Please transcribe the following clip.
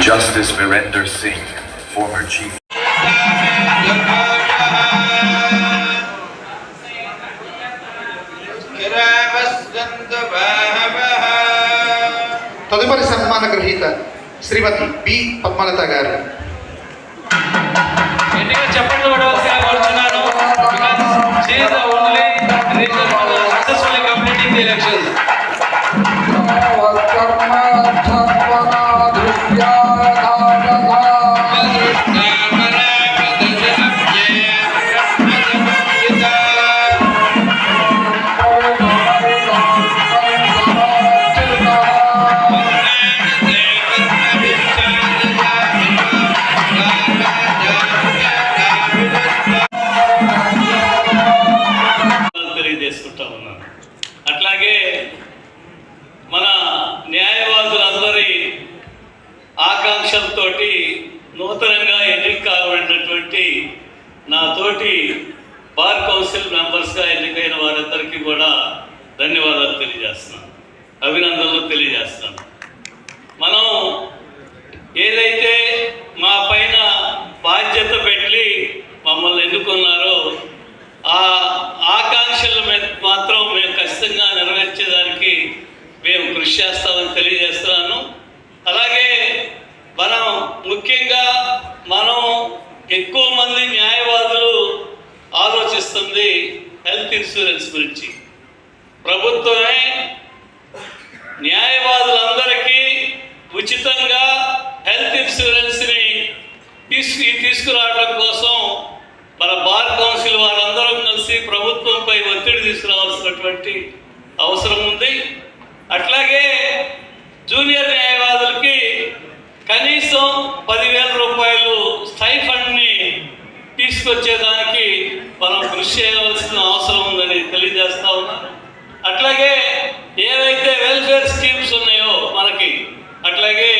Justice Virender Singh, former chief. తదుపరి సన్మాన గ్రహీత శ్రీమతి బి పద్మలత గారు. చెప్పండి తెలియజేసుకుంటా ఉన్నాను. అట్లాగే మన న్యాయవాదులందరి ఆకాంక్షలతోటి నూతనంగా ఎన్నిక కాబడినటువంటి నా తోటి బార్ కౌన్సిల్ మెంబర్స్గా ఎన్నికైన వారందరికీ కూడా ధన్యవాదాలు తెలియజేస్తున్నాను, అభినందనలు తెలియజేస్తాను. మనం ఏదైతే మా పైన బాధ్యత పెట్టి మమ్మల్ని ఎన్నుకున్నారో ఆ ఆకాంక్షలు మాత్రం మేము ఖచ్చితంగా నెరవేర్చేదానికి మేము కృషి చేస్తామని తెలియజేస్తున్నాను. అలాగే మనం ముఖ్యంగా ఎక్కువ మంది న్యాయవాదులు ఆలోచిస్తుంది హెల్త్ ఇన్సూరెన్స్ గురించి. ప్రభుత్వమే న్యాయవాదులందరికీ ఉచితంగా హెల్త్ ఇన్సూరెన్స్ని తీసుకురావడం కోసం మన బార్ కౌన్సిల్ వారందరం కలిసి ప్రభుత్వంపై ఒత్తిడి తీసుకురావాల్సినటువంటి అవసరం ఉంది. అట్లాగే జూనియర్ న్యాయవాదులకి కనీసం 10,000 రూపాయలు స్టైఫండ్ని తీసుకొచ్చేదానికి మనం కృషి చేయవలసిన అవసరం ఉందని తెలియజేస్తా ఉన్నాను. అట్లాగే ఏవైతే వెల్ఫేర్ స్కీమ్స్ ఉన్నాయో మనకి, అట్లాగే